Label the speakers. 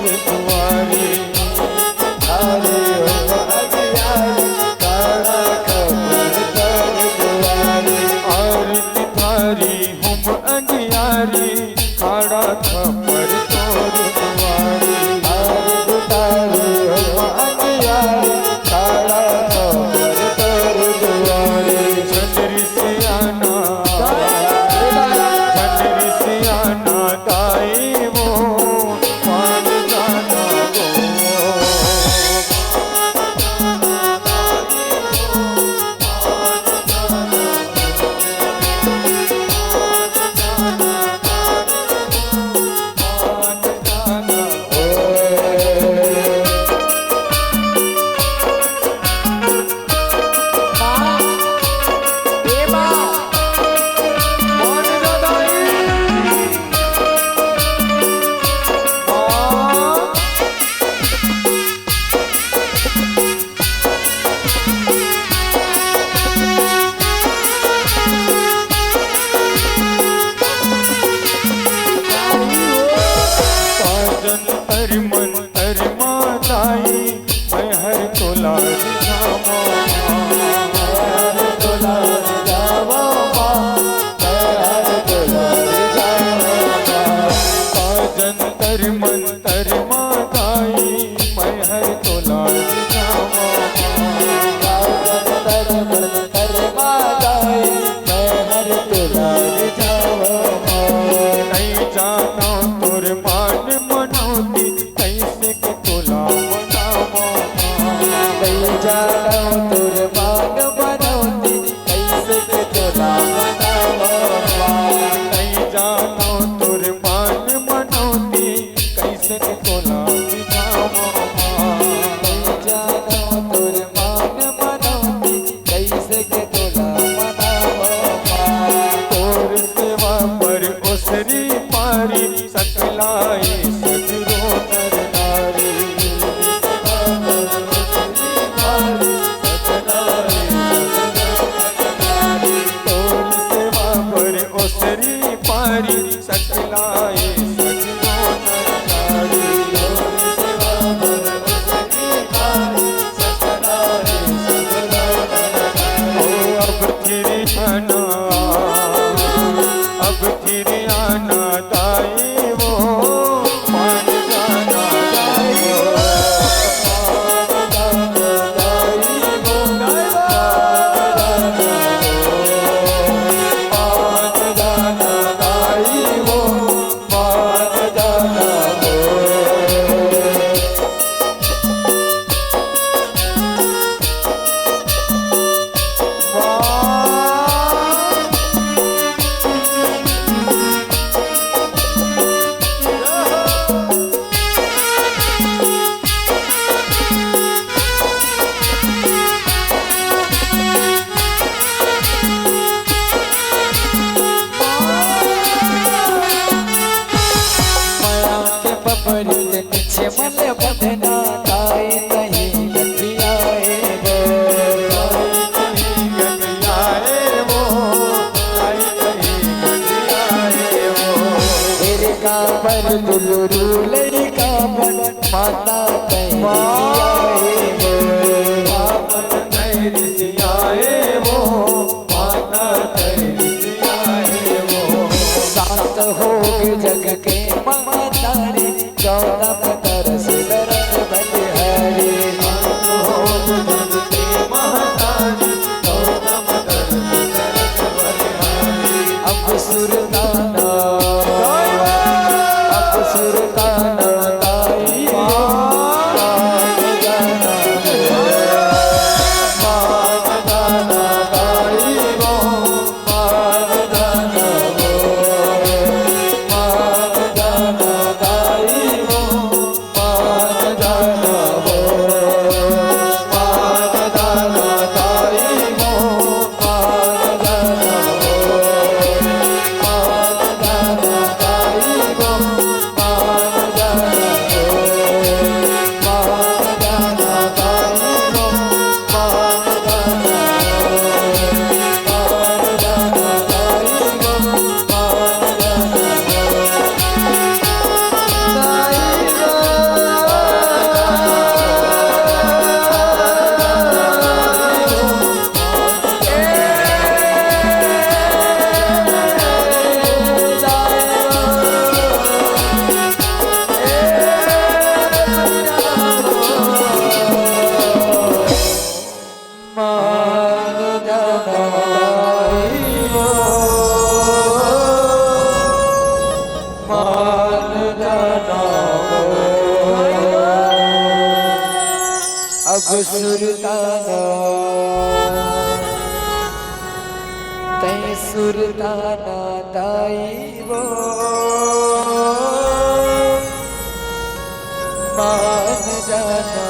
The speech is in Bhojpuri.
Speaker 1: दुआरे थारे हम अगियारी काड़ा खबर तोर दुआरे आरती थारी हम अगियारी काड़ा खबर तोर दुआरे आरती थारी हम अगियारी काड़ा खबर तोर दुआरे झंझरी सियाना दाई वो मान जाना वो मन अरमा दाई मैं हर तोला जावा हर तोला जावा हर तोला जावा साजन तर मन अरमा दाई मैं हर तोला जावा साजन तर मन अरमा दाई मैं हर तोला जावा नहीं जाना तोर मान मनौती कैसे के तोला बनावा नहीं जाना तोर मान मनौती कैसे के तोला बनावा नहीं जाना तोर मान मनौती कैसे के तोला बनावा नहीं जाना तोर मान मनौती कैसे के तोला बनावा तोर सेवा पर ओसरी पारी सकलाई सजरो नर नारी तोर सेवा पर ओसरी पारी सकलाई सजरो नर नारी अब फिर आना अब फिर आना दाई वो मान जाना दाई वो मान जाना दाई वो मान जाना पीछे मन बदना ताई नहीं गठियाए वो तेरे का पर दुलरू लड़का बन माता कहीं आए वो माता कहीं वो सात हो जग के मातारी गौतम तरस दरस बलिहारी जग के महातारी गौतम तरस दरस बलिहारी अब सुरताना ताई मान जाना ताई वो मान जाना मान जाना ताई मान जानाइयो मान जाना अब सुरताना तै सुरताना दाइवो मान जाना